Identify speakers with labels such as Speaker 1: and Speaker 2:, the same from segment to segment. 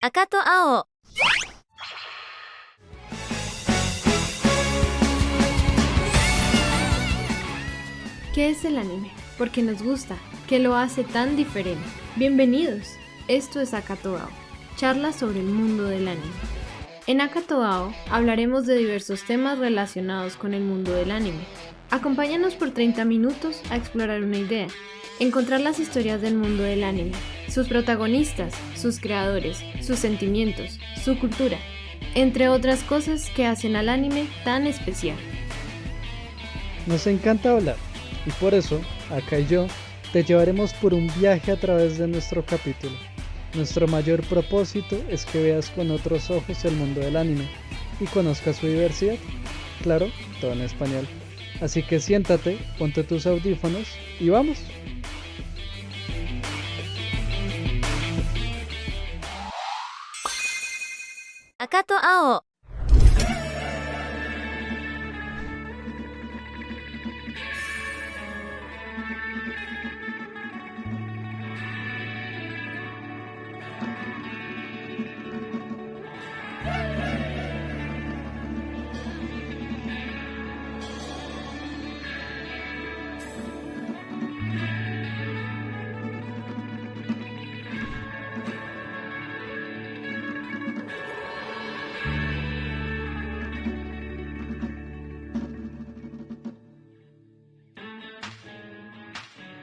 Speaker 1: 赤と青。
Speaker 2: ¿Qué es el anime? ¿Por qué nos gusta? ¿Qué lo hace tan diferente? Bienvenidos, esto es Akatoao, charlas sobre el mundo del anime. En Akatoao hablaremos de diversos temas relacionados con el mundo del anime. Acompáñanos por 30 minutos a explorar una idea, encontrar las historias del mundo del anime, sus protagonistas, sus creadores, sus sentimientos, su cultura, entre otras cosas que hacen al anime tan especial.
Speaker 3: Nos encanta hablar y por eso, acá y yo, te llevaremos por un viaje a través de nuestro capítulo. Nuestro mayor propósito es que veas con otros ojos el mundo del anime y conozcas su diversidad. Claro, todo en español. Así que siéntate, ponte tus audífonos y vamos.
Speaker 1: Akatoao.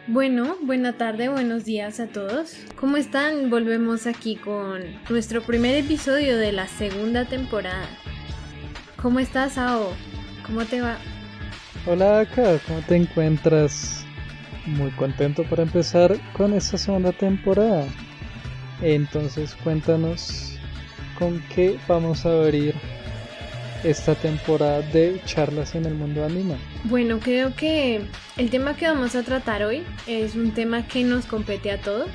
Speaker 2: Bueno, buena tarde, buenos días a todos. ¿Cómo están? Volvemos aquí con nuestro primer episodio de la segunda temporada. ¿Cómo estás, Ao? ¿Cómo te va?
Speaker 3: Hola Aka, ¿cómo te encuentras? Muy contento por empezar con esta segunda temporada. Entonces cuéntanos con qué vamos a abrir esta temporada de charlas en el mundo anime.
Speaker 2: Bueno, creo que el tema que vamos a tratar hoy es un tema que nos compete a todos,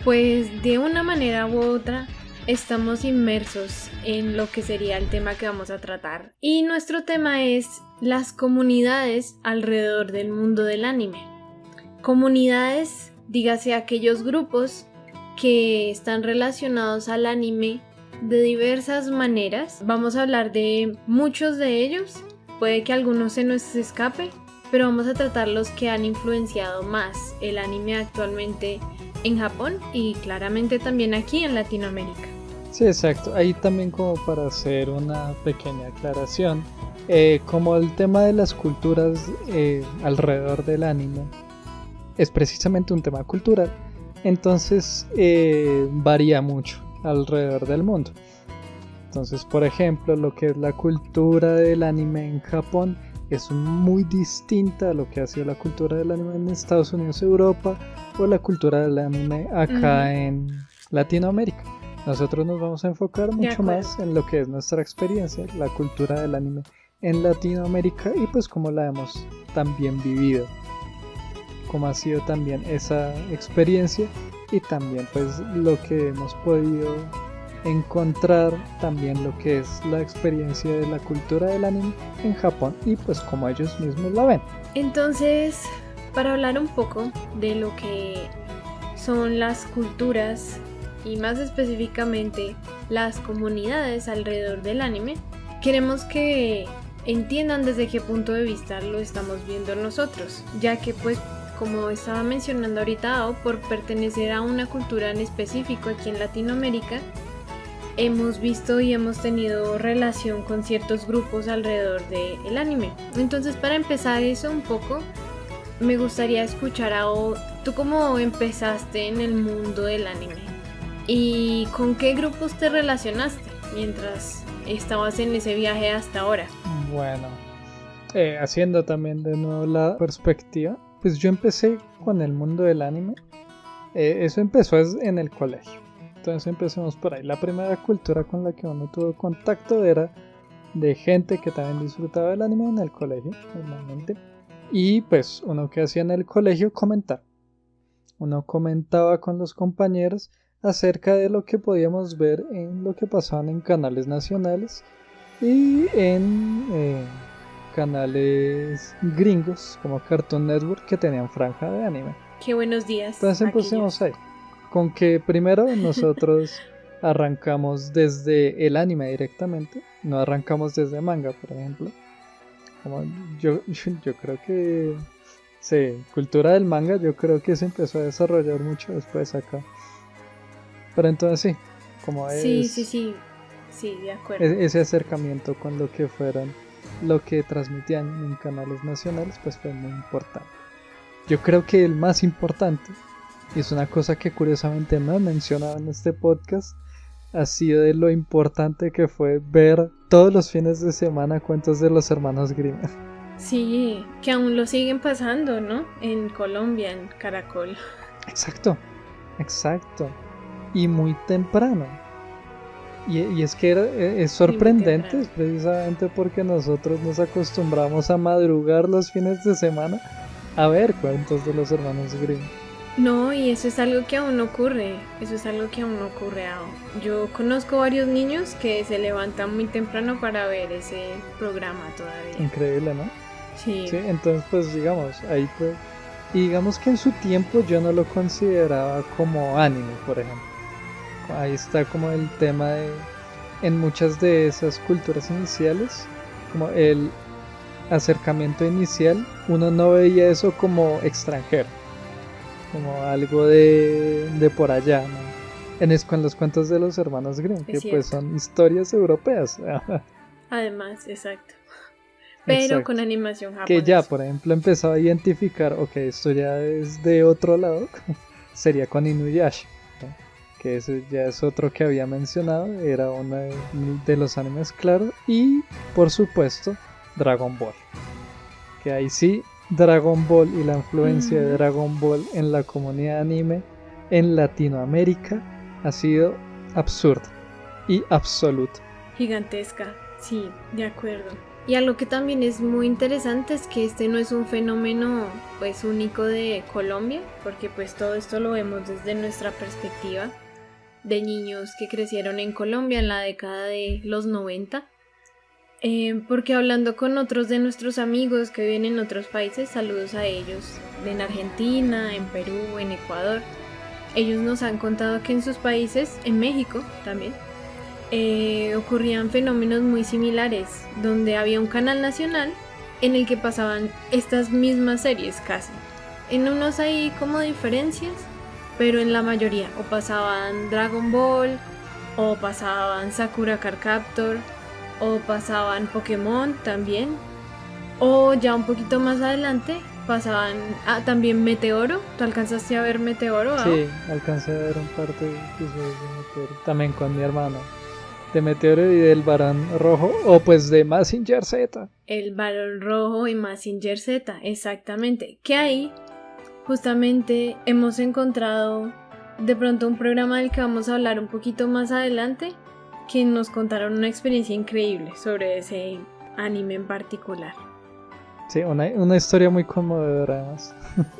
Speaker 2: pues de una manera u otra estamos inmersos en lo que sería el tema que vamos a tratar. Y nuestro tema es las comunidades alrededor del mundo del anime. Comunidades, dígase aquellos grupos que están relacionados al anime de diversas maneras. Vamos a hablar de muchos de ellos, puede que algunos se nos escape, pero vamos a tratar los que han influenciado más el anime actualmente en Japón y claramente también aquí en Latinoamérica.
Speaker 3: Sí, exacto. Ahí también como para hacer una pequeña aclaración, como el tema de las culturas alrededor del anime es precisamente un tema cultural, entonces varía mucho alrededor del mundo. Entonces, por ejemplo, lo que es la cultura del anime en Japón es muy distinta a lo que ha sido la cultura del anime en Estados Unidos, Europa, o la cultura del anime acá en Latinoamérica. Nosotros nos vamos a enfocar mucho más en lo que es nuestra experiencia, la cultura del anime en Latinoamérica y pues cómo la hemos también vivido, cómo ha sido también esa experiencia y también pues lo que hemos podido encontrar, también lo que es la experiencia de la cultura del anime en Japón y pues cómo ellos mismos la ven.
Speaker 2: Entonces, para hablar un poco de lo que son las culturas y más específicamente las comunidades alrededor del anime, queremos que entiendan desde qué punto de vista lo estamos viendo nosotros, ya que pues como estaba mencionando ahorita, por pertenecer a una cultura en específico aquí en Latinoamérica, hemos visto y hemos tenido relación con ciertos grupos alrededor del anime. Entonces, para empezar eso un poco, me gustaría escuchar a tú cómo empezaste en el mundo del anime y con qué grupos te relacionaste mientras estabas en ese viaje hasta ahora.
Speaker 3: Bueno, haciendo también de nuevo la perspectiva, pues yo empecé con el mundo del anime. Eso empezó en el colegio. Entonces empecemos por ahí. La primera cultura con la que uno tuvo contacto era de gente que también disfrutaba del anime en el colegio, normalmente. Y pues uno que hacía en el colegio, comentar. Uno comentaba con los compañeros acerca de lo que podíamos ver en lo que pasaban en canales nacionales y en canales gringos como Cartoon Network que tenían franja de anime.
Speaker 2: Qué buenos días.
Speaker 3: Entonces empecemos ahí, con que primero nosotros arrancamos desde el anime directamente, no arrancamos desde manga, por ejemplo. Como yo creo que sí, cultura del manga yo creo que se empezó a desarrollar mucho después acá. Pero entonces sí, como es
Speaker 2: Sí, de acuerdo.
Speaker 3: ese acercamiento con lo que fueron, lo que transmitían en canales nacionales, pues fue muy importante. Yo creo que el más importante, y es una cosa que curiosamente no he mencionado en este podcast, ha sido de lo importante que fue ver todos los fines de semana cuentos de los hermanos Grimm.
Speaker 2: Sí, que aún lo siguen pasando, ¿no? En Colombia, en Caracol.
Speaker 3: Exacto. Y muy temprano. Y es que es sorprendente, precisamente porque nosotros nos acostumbramos a madrugar los fines de semana a ver cuentos de los hermanos Grimm.
Speaker 2: No, y eso es algo que aún no ocurre. Yo conozco varios niños que se levantan muy temprano para ver ese programa todavía.
Speaker 3: Increíble, ¿no?
Speaker 2: Sí.
Speaker 3: Sí, entonces pues digamos, ahí pues... Y digamos que en su tiempo yo no lo consideraba como anime, por ejemplo. Ahí está como el tema de... En muchas de esas culturas iniciales, como el acercamiento inicial, uno no veía eso como extranjero, como algo de por allá, ¿no? Con los cuentos de los hermanos Grimm, que pues son historias europeas.
Speaker 2: Además, exacto. Pero con animación japonesa.
Speaker 3: Que ya, por ejemplo, empezaba a identificar, ok, esto ya es de otro lado, sería con Inuyasha, ¿no? Que ese ya es otro que había mencionado, era uno de los animes claros, y por supuesto Dragon Ball, que ahí sí Dragon Ball y la influencia de Dragon Ball en la comunidad anime en Latinoamérica ha sido absurda y absoluta,
Speaker 2: gigantesca, sí, de acuerdo. Y algo que también es muy interesante es que este no es un fenómeno pues único de Colombia, porque pues todo esto lo vemos desde nuestra perspectiva de niños que crecieron en Colombia en la década de los 90. Porque hablando con otros de nuestros amigos que viven en otros países, saludos a ellos, en Argentina, en Perú, en Ecuador, ellos nos han contado que en sus países, en México también, ocurrían fenómenos muy similares, donde había un canal nacional en el que pasaban estas mismas series casi. En unos hay como diferencias, pero en la mayoría o pasaban Dragon Ball, o pasaban Sakura Card Captor, o pasaban Pokémon también, o ya un poquito más adelante pasaban también Meteoro. ¿Tú alcanzaste a ver Meteoro?
Speaker 3: Sí, alcancé a ver un par de episodios de Meteoro, también con mi hermano, de Meteoro y del Barón Rojo, o pues de Mazinger Z.
Speaker 2: El Barón Rojo y Mazinger Z, exactamente. Que ahí justamente hemos encontrado de pronto un programa del que vamos a hablar un poquito más adelante, que nos contaron una experiencia increíble sobre ese anime en particular.
Speaker 3: Sí, una historia muy conmovedora además.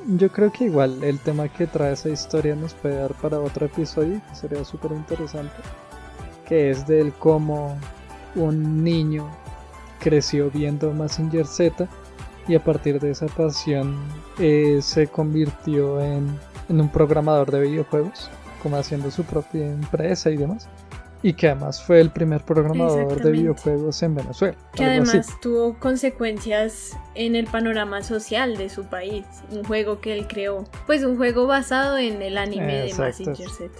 Speaker 3: Yo creo que igual el tema que trae esa historia nos puede dar para otro episodio, que sería súper interesante, que es del cómo un niño creció viendo Mazinger Z y a partir de esa pasión se convirtió en un programador de videojuegos, como haciendo su propia empresa y demás, y que además fue el primer programador de videojuegos en Venezuela.
Speaker 2: Que además tuvo consecuencias en el panorama social de su país, un juego que él creó, pues un juego basado en el anime de Mazinger Z.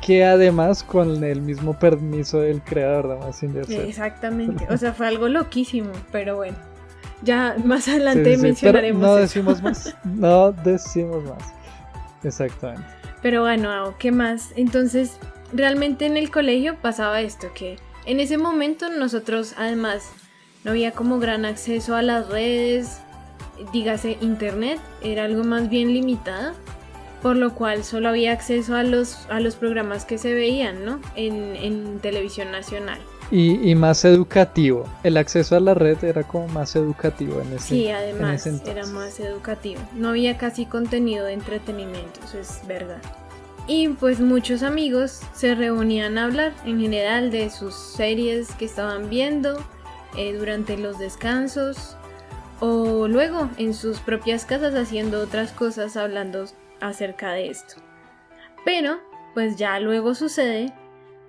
Speaker 3: Que además con el mismo permiso del creador de Mazinger Z.
Speaker 2: Exactamente, o sea, fue algo loquísimo, pero bueno, ya más adelante mencionaremos
Speaker 3: pero no
Speaker 2: decimos
Speaker 3: más. Exactamente.
Speaker 2: Pero bueno, ¿qué más? Entonces, realmente en el colegio pasaba esto, que en ese momento nosotros además no había como gran acceso a las redes, dígase internet, era algo más bien limitado, por lo cual solo había acceso a los programas que se veían, ¿no? En televisión nacional.
Speaker 3: Y más educativo, el acceso a la red era como más educativo en ese.
Speaker 2: Sí, además era más educativo, no había casi contenido de entretenimiento, eso es verdad. Y pues muchos amigos se reunían a hablar en general de sus series que estaban viendo durante los descansos o luego en sus propias casas haciendo otras cosas hablando acerca de esto. Pero pues ya luego sucede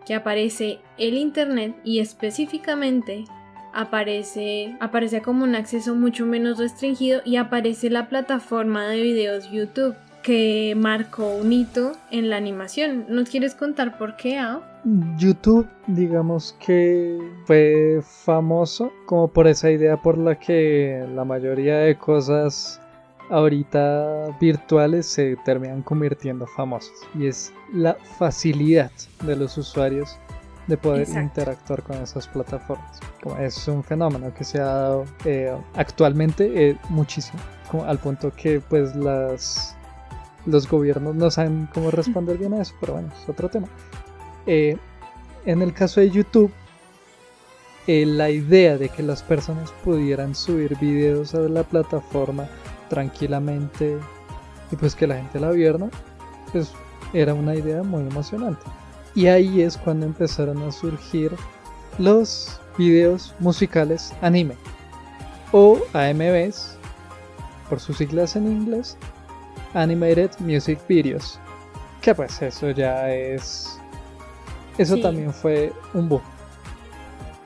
Speaker 2: que aparece el internet y específicamente aparece como un acceso mucho menos restringido y aparece la plataforma de videos YouTube que marcó un hito en la animación. ¿Nos quieres contar por qué, Ao?
Speaker 3: YouTube, digamos que fue famoso como por esa idea por la que la mayoría de cosas ahorita virtuales se terminan convirtiendo famosas, y es la facilidad de los usuarios de poder interactuar con esas plataformas. Como es un fenómeno que se ha dado actualmente muchísimo, como al punto que pues los gobiernos no saben cómo responder bien a eso, pero bueno, es otro tema. En el caso de YouTube, la idea de que las personas pudieran subir videos a la plataforma tranquilamente y pues que la gente la viera, pues era una idea muy emocionante. Y ahí es cuando empezaron a surgir los videos musicales anime o AMVs, por sus siglas en inglés, Animated Music Videos, que pues eso ya es... Eso también fue un boom.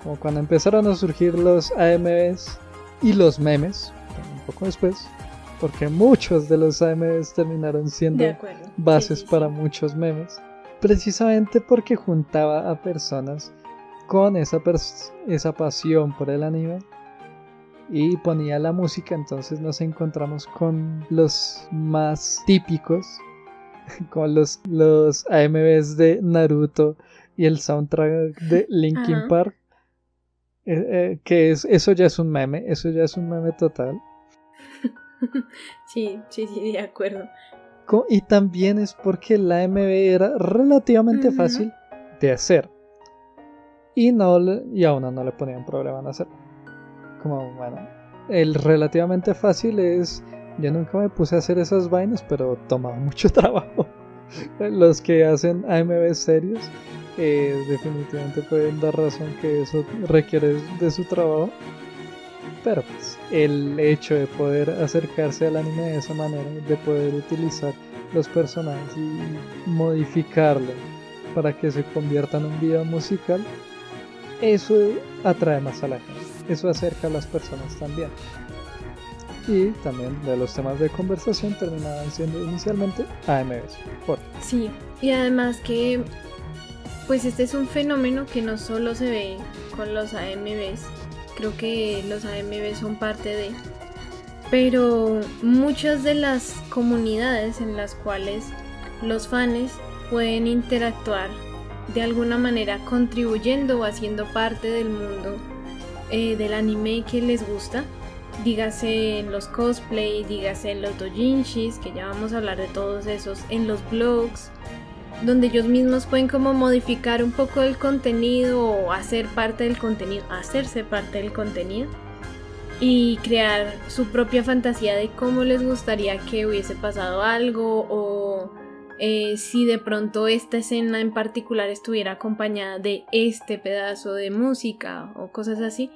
Speaker 3: Como cuando empezaron a surgir los AMVs y los memes, un poco después, porque muchos de los AMVs terminaron siendo bases para muchos memes, precisamente porque juntaba a personas con esa pasión por el anime y ponía la música. Entonces nos encontramos con los más típicos, con los AMVs de Naruto y el soundtrack de Linkin Park, que eso ya es un meme, total.
Speaker 2: Sí, de acuerdo.
Speaker 3: Y también es porque el AMV era relativamente fácil de hacer y a uno no le ponían problema en hacerlo. Como bueno, el relativamente fácil es, yo nunca me puse a hacer esas vainas, pero tomaba mucho trabajo. Los que hacen AMV serios definitivamente pueden dar razón que eso requiere de su trabajo, pero pues el hecho de poder acercarse al anime de esa manera, de poder utilizar los personajes y modificarlo para que se convierta en un video musical, eso atrae más a la gente, eso acerca a las personas también. Y también de los temas de conversación terminaban siendo inicialmente AMVs.
Speaker 2: Sí, y además que pues este es un fenómeno que no solo se ve con los AMVs, creo que los AMVs son parte de, pero muchas de las comunidades en las cuales los fans pueden interactuar de alguna manera contribuyendo o haciendo parte del mundo del anime que les gusta, dígase en los cosplay, dígase en los doujinshis, que ya vamos a hablar de todos esos, en los blogs, donde ellos mismos pueden como modificar un poco el contenido o hacerse parte del contenido y crear su propia fantasía de cómo les gustaría que hubiese pasado algo, o si de pronto esta escena en particular estuviera acompañada de este pedazo de música o cosas así,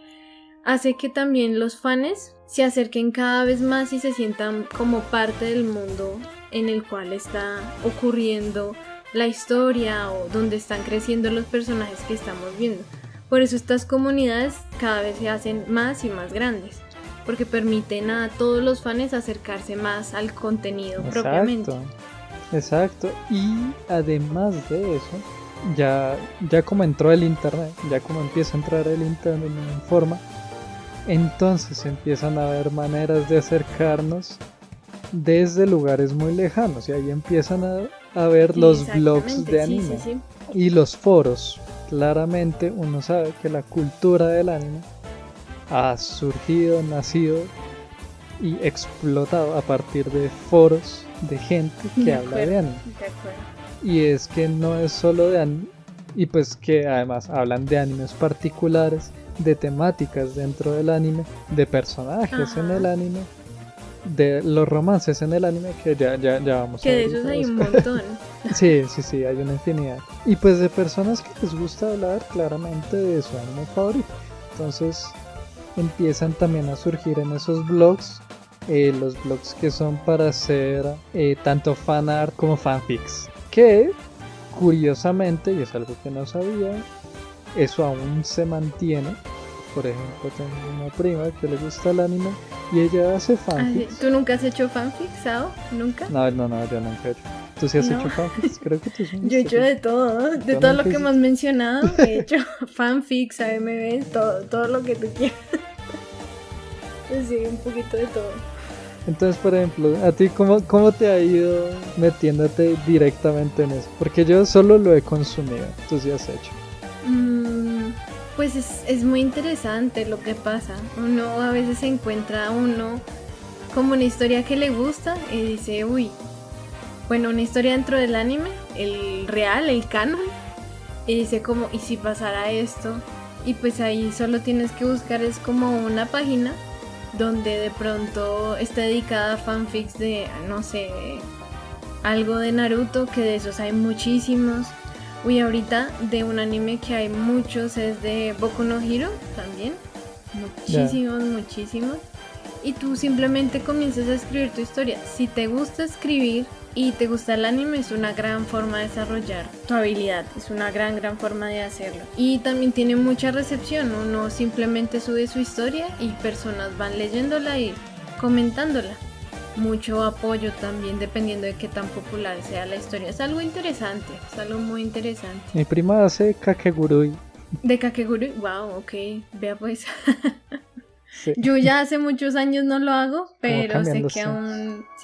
Speaker 2: hace que también los fans se acerquen cada vez más y se sientan como parte del mundo en el cual está ocurriendo la historia o donde están creciendo los personajes que estamos viendo. Por eso estas comunidades cada vez se hacen más y más grandes, porque permiten a todos los fans acercarse más al contenido propiamente.
Speaker 3: Exacto, y además de eso, ya como entró el internet, ya como empieza a entrar el internet en forma, entonces empiezan a haber maneras de acercarnos desde lugares muy lejanos, y ahí empiezan a ver los blogs de anime y los foros. Claramente uno sabe que la cultura del anime ha surgido, nacido y explotado a partir de foros de gente que habla de anime. Y es que no es solo de anime, y pues que además hablan de animes particulares, de temáticas dentro del anime, de personajes en el anime, de los romances en el anime, que ya vamos
Speaker 2: que a ver. Que de esos hay un montón.
Speaker 3: Sí, hay una infinidad. Y pues de personas que les gusta hablar claramente de su anime favorito. Entonces empiezan también a surgir en esos blogs, los blogs que son para hacer tanto fanart como fanfics, que curiosamente, y es algo que no sabía, eso aún se mantiene. Por ejemplo, tengo una prima que le gusta el anime y ella hace fanfics.
Speaker 2: ¿Tú nunca has hecho fanfics, Sao? ¿Nunca?
Speaker 3: No, yo nunca he hecho. ¿Tú sí has hecho fanfics? Creo que tú sí.
Speaker 2: Yo he hecho de todo, de todo lo que hemos mencionado. He hecho fanfics, AMV, todo lo que tú quieras. Sí, un poquito de todo.
Speaker 3: Entonces, por ejemplo, ¿a ti cómo te ha ido metiéndote directamente en eso? Porque yo solo lo he consumido, tú sí has hecho.
Speaker 2: Pues es muy interesante lo que pasa. Uno a veces encuentra como una historia que le gusta y dice, uy, bueno, una historia dentro del anime, el real, el canon, y dice como, ¿y si pasara esto? Y pues ahí solo tienes que buscar, es como una página donde de pronto está dedicada a fanfics de, no sé, algo de Naruto, que de esos hay muchísimos. Uy, ahorita de un anime que hay muchos es de Boku no Hero también. Muchísimos. Y tú simplemente comienzas a escribir tu historia. Si te gusta escribir y te gusta el anime, es una gran forma de desarrollar tu habilidad. Es una gran forma de hacerlo. Y también tiene mucha recepción. Uno simplemente sube su historia y personas van leyéndola y comentándola. Mucho apoyo también dependiendo de qué tan popular sea la historia. Es algo interesante, es algo muy interesante.
Speaker 3: Mi prima hace Kakegurui.
Speaker 2: ¿De Kakegurui? Wow, ok, vea pues.
Speaker 3: Sí.
Speaker 2: Yo ya hace muchos años no lo hago, pero sé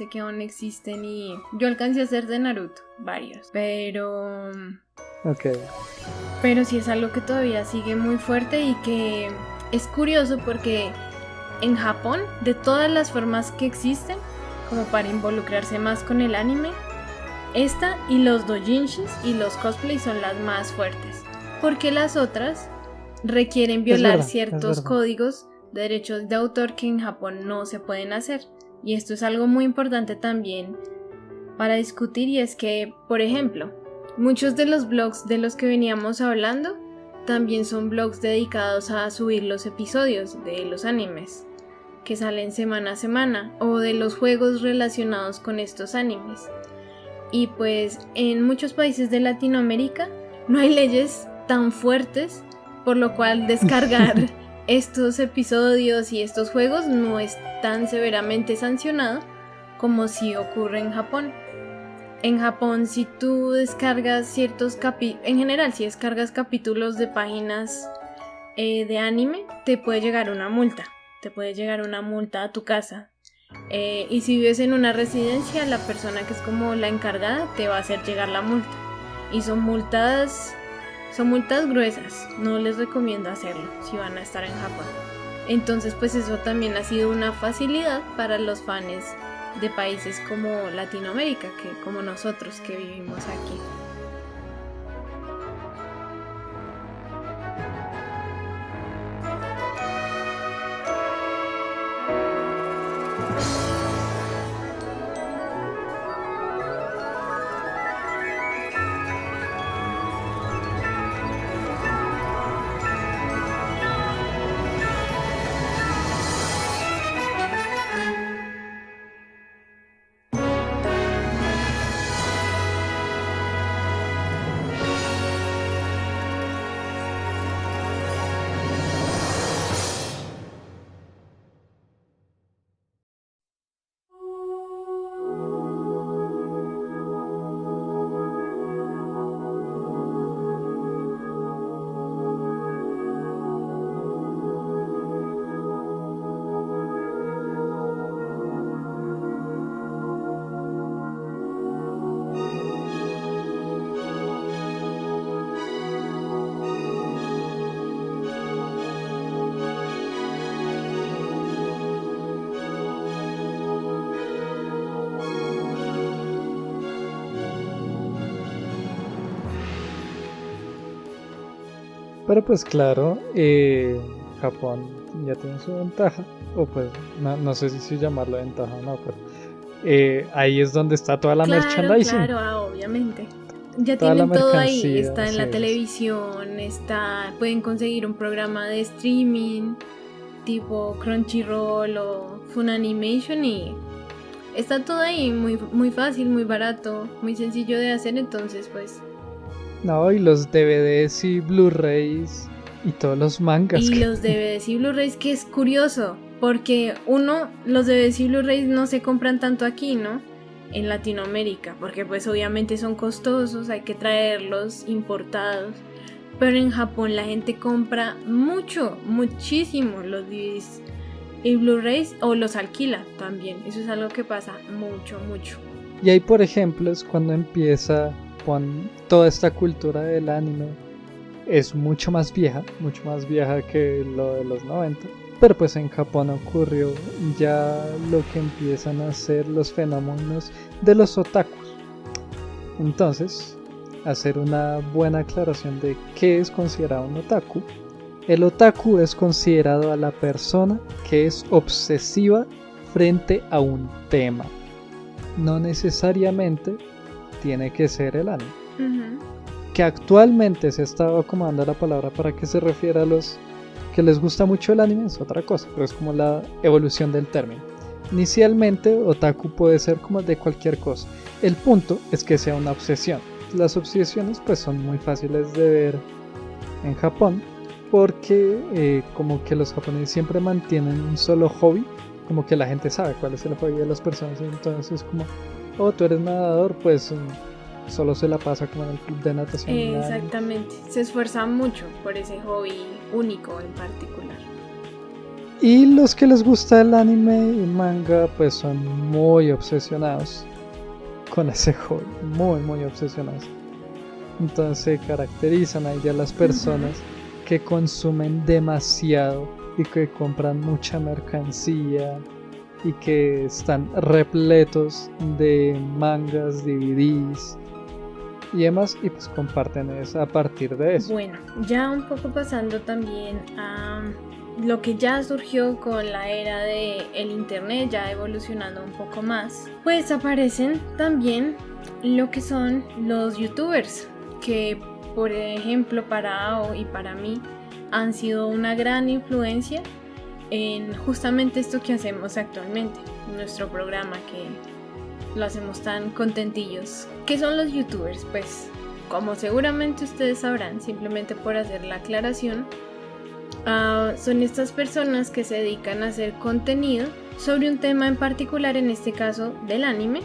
Speaker 2: que aún existen y yo alcancé a hacer de Naruto, varios, pero sí es algo que todavía sigue muy fuerte y que es curioso porque en Japón, de todas las formas que existen como para involucrarse más con el anime, esta y los doujinshis y los cosplays son las más fuertes, porque las otras requieren violar ciertos códigos de derechos de autor que en Japón no se pueden hacer. Y esto es algo muy importante también para discutir, y es que, por ejemplo, muchos de los blogs de los que veníamos hablando también son blogs dedicados a subir los episodios de los animes que salen semana a semana o de los juegos relacionados con estos animes. Y pues en muchos países de Latinoamérica no hay leyes tan fuertes, por lo cual descargar estos episodios y estos juegos no es tan severamente sancionado como si ocurre en Japón. En Japón, si tú descargas ciertos en general, si descargas capítulos de páginas de anime, te puede llegar una multa. Te puede llegar una multa a tu casa. Y si vives en una residencia, la persona que es como la encargada te va a hacer llegar la multa. Y son multas gruesas. No les recomiendo hacerlo si van a estar en Japón. Entonces, pues eso también ha sido una facilidad para los fans de países como Latinoamérica, como nosotros que vivimos aquí.
Speaker 3: Pero pues claro, Japón ya tiene su ventaja, o pues no sé si llamarlo ventaja o no, pero ahí es donde está toda la merchandising.
Speaker 2: Claro, obviamente. Ya tienen todo ahí, está en la televisión, pueden conseguir un programa de streaming tipo Crunchyroll o Funimation y está todo ahí, muy, muy fácil, muy barato, muy sencillo de hacer, entonces pues
Speaker 3: No, y los DVDs y Blu-rays y todos los mangas.
Speaker 2: Y los DVDs y Blu-rays, que es curioso, porque los DVDs y Blu-rays no se compran tanto aquí, ¿no? En Latinoamérica, porque pues obviamente son costosos, hay que traerlos importados. Pero en Japón la gente compra muchísimo los DVDs y Blu-rays, o los alquila también. Eso es algo que pasa mucho.
Speaker 3: Y ahí, por ejemplo, es cuando empieza con toda esta cultura del anime. Es mucho más vieja que lo de los 90. Pero pues en Japón ocurrió ya lo que empiezan a ser los fenómenos de los otakus. Entonces, hacer una buena aclaración de qué es considerado un otaku. El otaku es considerado a la persona que es obsesiva frente a un tema. No necesariamente tiene que ser el anime. Que actualmente se está acomodando la palabra para que se refiera a los que les gusta mucho el anime es otra cosa, pero es como la evolución del término. Inicialmente, otaku puede ser como de cualquier cosa. El punto es que sea una obsesión. Las obsesiones pues son muy fáciles de ver en Japón porque como que los japoneses siempre mantienen un solo hobby, como que la gente sabe cuál es el hobby de las personas, entonces es como, oh, tú eres nadador, pues solo se la pasa como en el club de natación.
Speaker 2: Exactamente, se esfuerza mucho por ese hobby único en particular.
Speaker 3: Y los que les gusta el anime y manga pues son muy obsesionados con ese hobby, muy obsesionados. Entonces se caracterizan ahí ya las personas que consumen demasiado y que compran mucha mercancía y que están repletos de mangas, DVDs y demás, y pues comparten eso a partir de eso.
Speaker 2: Bueno, ya un poco pasando también a lo que ya surgió con la era del internet, ya evolucionando un poco más, pues aparecen también lo que son los youtubers, que por ejemplo para Ao y para mí han sido una gran influencia en justamente esto que hacemos actualmente, nuestro programa, que lo hacemos tan contentillos. ¿Qué son los youtubers? Pues como seguramente ustedes sabrán, simplemente por hacer la aclaración, son estas personas que se dedican a hacer contenido sobre un tema en particular, en este caso del anime,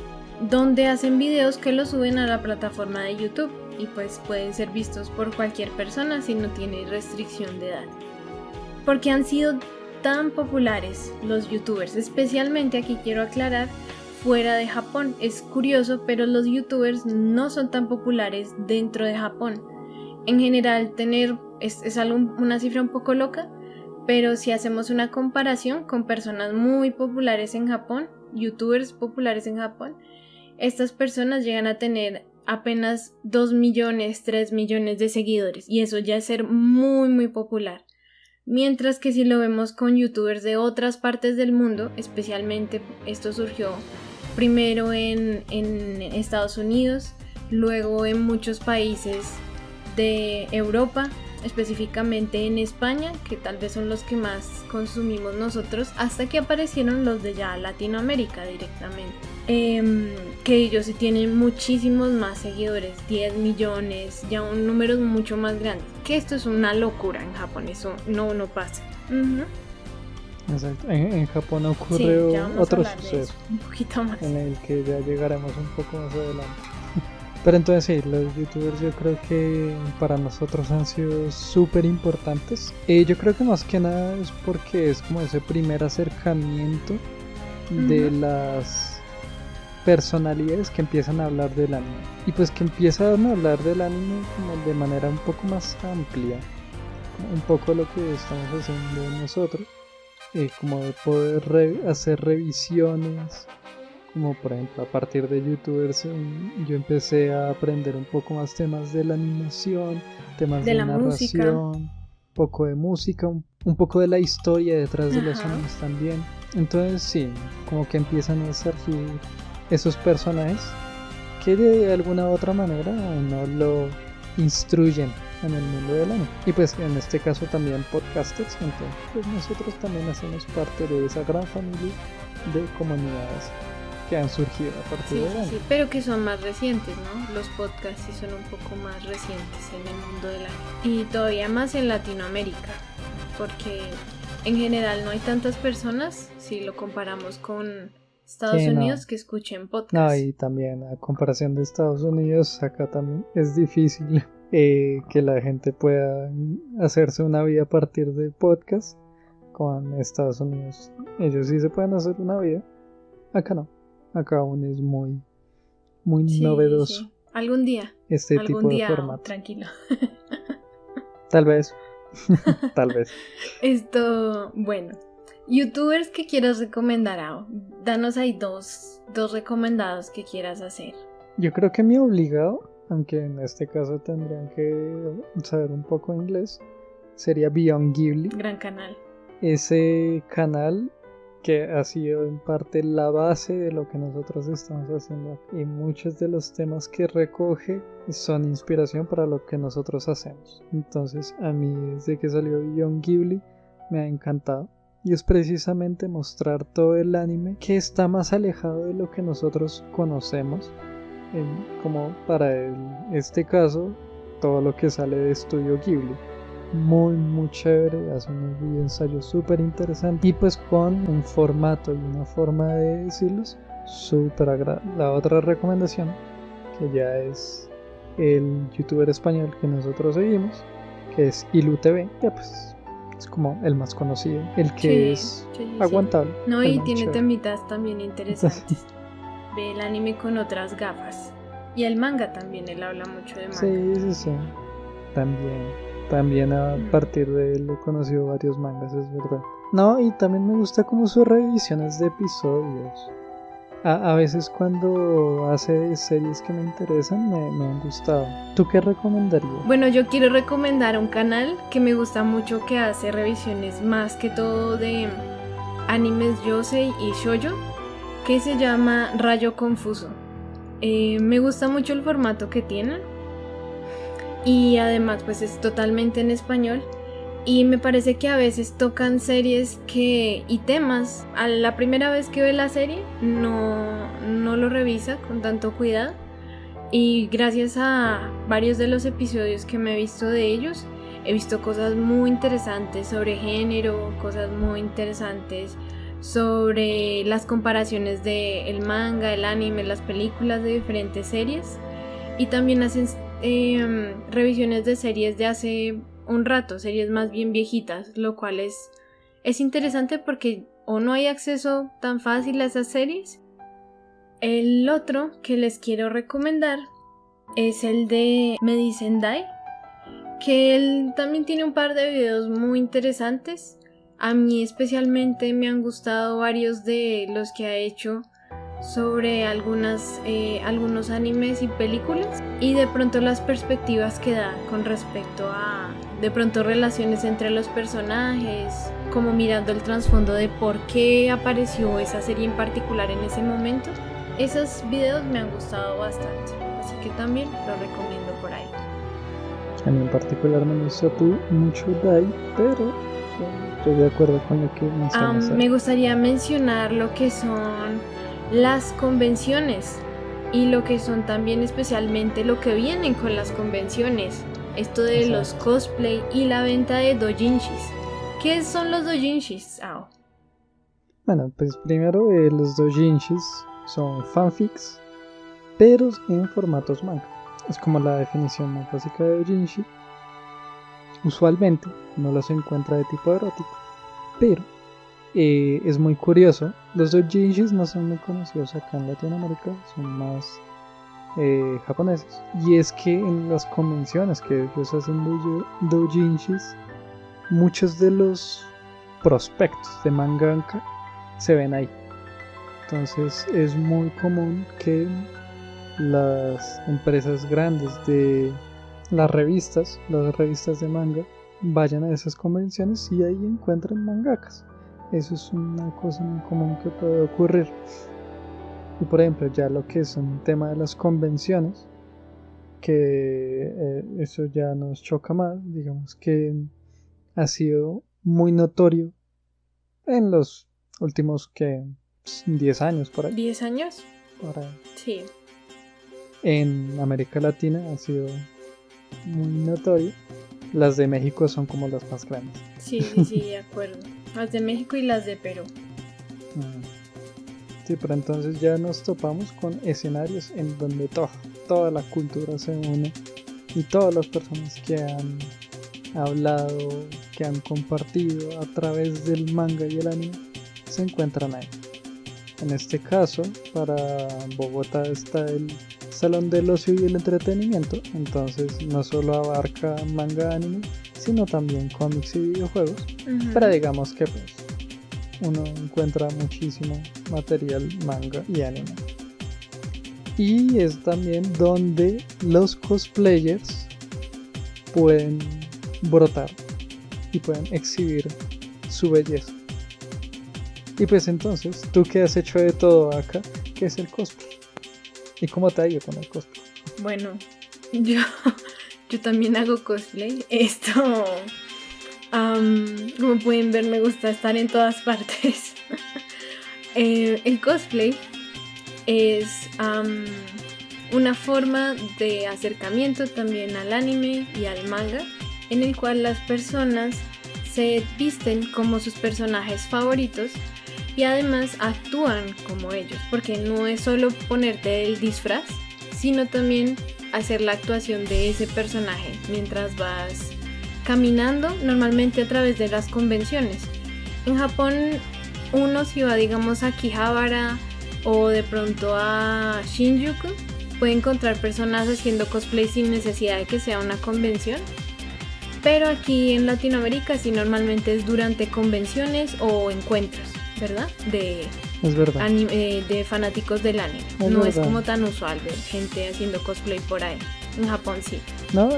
Speaker 2: donde hacen videos que los suben a la plataforma de YouTube y pues pueden ser vistos por cualquier persona si no tiene restricción de edad. Porque han sido tan populares los youtubers, especialmente aquí quiero aclarar, fuera de Japón. Es curioso, pero los youtubers no son tan populares dentro de Japón. En general es algo, una cifra un poco loca, pero si hacemos una comparación con personas muy populares en Japón, youtubers populares en Japón, estas personas llegan a tener apenas 2 millones, 3 millones de seguidores, y eso ya es ser muy popular. Mientras que si lo vemos con youtubers de otras partes del mundo, especialmente esto surgió primero en Estados Unidos, luego en muchos países de Europa, específicamente en España, que tal vez son los que más consumimos nosotros, hasta que aparecieron los de ya Latinoamérica directamente, que ellos sí tienen muchísimos más seguidores, 10 millones, ya un número mucho más grande, que esto es una locura en Japón, eso no pasa.
Speaker 3: Exacto. En Japón ocurrió otro suceso
Speaker 2: un poquito más,
Speaker 3: en el que ya llegaremos un poco más adelante. Pero entonces sí, los youtubers yo creo que para nosotros han sido súper importantes. Yo creo que más que nada es porque es como ese primer acercamiento de las personalidades que empiezan a hablar del anime. Y pues que empiezan a hablar del anime como de manera un poco más amplia. Un poco lo que estamos haciendo nosotros. Como de poder hacer revisiones. Como por ejemplo a partir de youtubers yo empecé a aprender un poco más temas de la animación, temas de narración, un poco de música, un poco de la historia detrás de los animes también. Entonces sí, como que empiezan a surgir esos personajes que de alguna u otra manera no lo instruyen en el mundo del anime. Y pues en este caso también podcasters, entonces pues nosotros también hacemos parte de esa gran familia de comunidades que han surgido a partir
Speaker 2: Sí,
Speaker 3: del
Speaker 2: sí,
Speaker 3: anime.
Speaker 2: sí, pero que son más recientes, ¿no? Los podcasts sí son un poco más recientes en el mundo del anime. Y todavía más en Latinoamérica, porque en general no hay tantas personas, si lo comparamos con Estados
Speaker 3: Sí, no.
Speaker 2: Unidos, que escuchen
Speaker 3: No,
Speaker 2: podcasts.
Speaker 3: y también a comparación de Estados Unidos, acá también es difícil que la gente pueda hacerse una vida a partir de podcast. Con Estados Unidos, ellos sí se pueden hacer una vida. Acá no. Acá aún es muy, muy
Speaker 2: Sí,
Speaker 3: novedoso
Speaker 2: sí. Algún día,
Speaker 3: tipo de formato.
Speaker 2: tranquilo.
Speaker 3: Tal vez. Tal vez.
Speaker 2: Bueno, youtubers que quieras recomendar, Ao. Danos ahí dos recomendados que quieras hacer.
Speaker 3: Yo creo que mi obligado, aunque en este caso tendrían que saber un poco inglés, sería Beyond Ghibli.
Speaker 2: Gran canal.
Speaker 3: Ese canal que ha sido en parte la base de lo que nosotros estamos haciendo aquí. Y muchos de los temas que recoge son inspiración para lo que nosotros hacemos. Entonces a mí desde que salió Beyond Ghibli me ha encantado. Y es precisamente mostrar todo el anime que está más alejado de lo que nosotros conocemos. Como para este caso, todo lo que sale de Estudio Ghibli. Muy muy chévere, hace unos videoensayos súper interesantes y pues con un formato y una forma de decirlos súper agradable. La otra recomendación, que ya es el youtuber español que nosotros seguimos, que es IluTV, que pues es como el más conocido, el que es aguantable.
Speaker 2: No,
Speaker 3: el
Speaker 2: y
Speaker 3: más
Speaker 2: tiene
Speaker 3: chévere.
Speaker 2: temitas también interesantes. Ve el anime con otras gafas. Y el manga también, él habla mucho de manga.
Speaker 3: Sí. También a partir de él he conocido varios mangas, es verdad. No, y también me gusta como sus revisiones de episodios. A veces cuando hace series que me interesan me han gustado. ¿Tú qué recomendarías?
Speaker 2: Bueno, yo quiero recomendar un canal que me gusta mucho, que hace revisiones más que todo de animes yosei y shoujo, que se llama Rayo Confuso. Me gusta mucho el formato que tiene y además pues es totalmente en español y me parece que a veces tocan series y temas a la primera vez que ve la serie no lo revisa con tanto cuidado, y gracias a varios de los episodios que me he visto de ellos he visto cosas muy interesantes sobre género, cosas muy interesantes sobre las comparaciones de el manga, el anime, las películas de diferentes series, y también hacen revisiones de series de hace un rato, series más bien viejitas, lo cual es interesante porque o no hay acceso tan fácil a esas series. El otro que les quiero recomendar es el de Medicendai, que él también tiene un par de videos muy interesantes. A mí especialmente me han gustado varios de los que ha hecho sobre algunos animes y películas, y de pronto las perspectivas que da con respecto a de pronto relaciones entre los personajes, como mirando el trasfondo de por qué apareció esa serie en particular en ese momento. Esos videos me han gustado bastante, así que también lo recomiendo por ahí.
Speaker 3: A mí en particular me gusta mucho Dai, pero estoy de acuerdo con lo que mencionas.
Speaker 2: Me gustaría mencionar lo que son las convenciones y lo que son también especialmente lo que vienen con las convenciones, esto de los cosplay y la venta de doujinshis. ¿Qué son los doujinshis, Ao?
Speaker 3: Bueno, pues primero los doujinshis son fanfics, pero en formatos manga. Es como la definición más básica de doujinshi. Usualmente no los encuentra de tipo erótico, pero es muy curioso. Los doujinshis no son muy conocidos acá en Latinoamérica, son más japoneses. Y es que en las convenciones que ellos hacen doujinshis, muchos de los prospectos de mangaka se ven ahí. Entonces es muy común que las empresas grandes de las revistas de manga vayan a esas convenciones y ahí encuentran mangakas. Eso es una cosa muy común que puede ocurrir. Y por ejemplo, ya lo que es un tema de las convenciones, que eso ya nos choca más, digamos que ha sido muy notorio en los últimos 10 años por ahí.
Speaker 2: ¿10 años?
Speaker 3: Por ahí.
Speaker 2: Sí.
Speaker 3: En América Latina ha sido muy notorio. Las de México son como las más grandes.
Speaker 2: Sí, de acuerdo. Las de México y las de Perú.
Speaker 3: Sí, pero entonces ya nos topamos con escenarios en donde toda la cultura se une y todas las personas que han hablado, que han compartido a través del manga y el anime se encuentran ahí. En este caso, para Bogotá está el Salón del Ocio y el Entretenimiento, entonces no solo abarca manga, anime, sino también cómics y videojuegos, pero digamos que pues uno encuentra muchísimo material manga y anime. Y es también donde los cosplayers pueden brotar y pueden exhibir su belleza. Y pues entonces, tú que has hecho de todo acá, ¿qué es el cosplay? ¿Y cómo te ha ido con el cosplay?
Speaker 2: Bueno, yo también hago cosplay. Como pueden ver, me gusta estar en todas partes. El cosplay es una forma de acercamiento también al anime y al manga, en el cual las personas se visten como sus personajes favoritos y además actúan como ellos, porque no es solo ponerte el disfraz, sino también hacer la actuación de ese personaje mientras vas caminando, normalmente a través de las convenciones. En Japón uno, si va digamos a Akihabara o de pronto a Shinjuku, puede encontrar personas haciendo cosplay sin necesidad de que sea una convención. Pero aquí en Latinoamérica sí normalmente es durante convenciones o encuentros, ¿verdad?
Speaker 3: Es verdad.
Speaker 2: De fanáticos del anime. Es como tan usual ver gente haciendo cosplay por ahí. En Japón sí.
Speaker 3: No,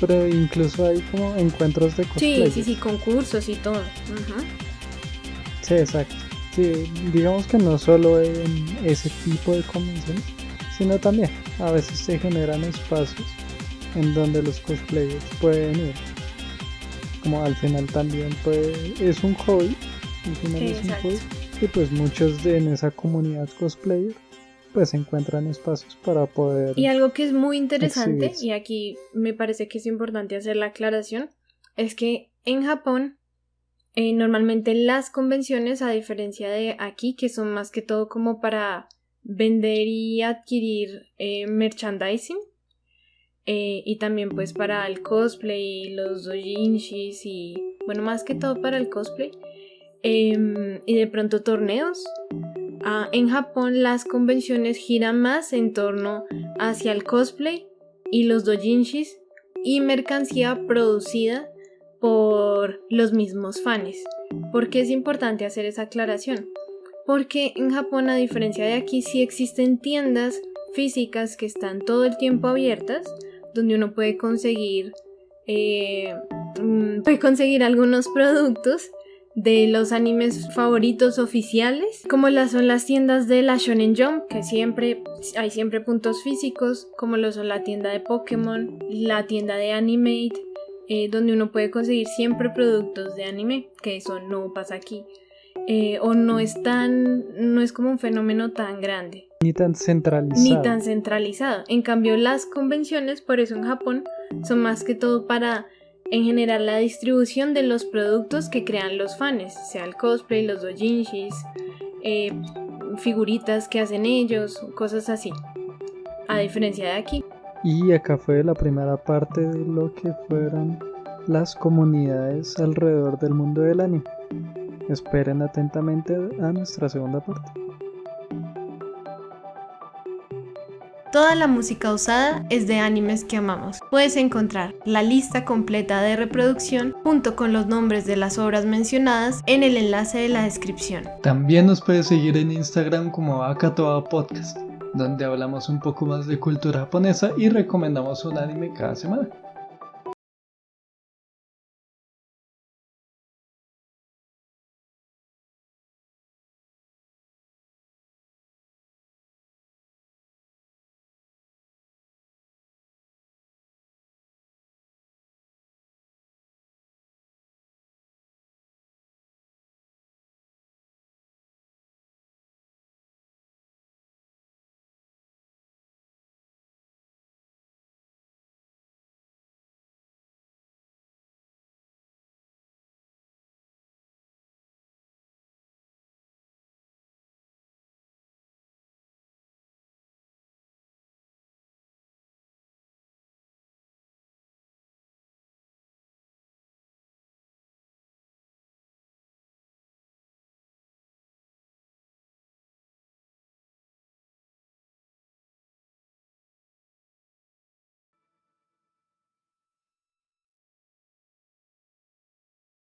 Speaker 3: pero incluso hay como encuentros de cosplay.
Speaker 2: Sí, concursos y todo.
Speaker 3: Sí, exacto. Sí, digamos que no solo en ese tipo de convenciones, sino también a veces se generan espacios en donde los cosplayers pueden ir. Como al final también es un hobby. Al final es un hobby. Y pues muchos en esa comunidad cosplayer pues encuentran espacios para poder.
Speaker 2: Y algo que es muy interesante,
Speaker 3: exhibirse.
Speaker 2: y aquí me parece que es importante hacer la aclaración, es que en Japón normalmente las convenciones, a diferencia de aquí, que son más que todo como para vender y adquirir merchandising, y también pues para el cosplay, los doujinshis y bueno, más que todo para el cosplay, y de pronto torneos. En Japón las convenciones giran más en torno hacia el cosplay y los doujinshis y mercancía producida por los mismos fans. ¿Por qué es importante hacer esa aclaración? Porque en Japón, a diferencia de aquí, sí existen tiendas físicas que están todo el tiempo abiertas, donde uno puede conseguir algunos productos de los animes favoritos oficiales, como son las tiendas de la Shonen Jump, que hay siempre puntos físicos, como lo son la tienda de Pokémon, la tienda de Animate, donde uno puede conseguir siempre productos de anime, que eso no pasa aquí, o no es como un fenómeno tan grande.
Speaker 3: Ni tan centralizado.
Speaker 2: En cambio, las convenciones, por eso en Japón, son más que todo para, en general, la distribución de los productos que crean los fans, sea el cosplay, los doujinshis, figuritas que hacen ellos, cosas así, a diferencia de aquí.
Speaker 3: Y acá fue la primera parte de lo que fueron las comunidades alrededor del mundo del anime. Esperen atentamente a nuestra segunda parte.
Speaker 2: Toda la música usada es de animes que amamos. Puedes encontrar la lista completa de reproducción junto con los nombres de las obras mencionadas en el enlace de la descripción.
Speaker 3: También nos puedes seguir en Instagram como Akatoa Podcast, donde hablamos un poco más de cultura japonesa y recomendamos un anime cada semana.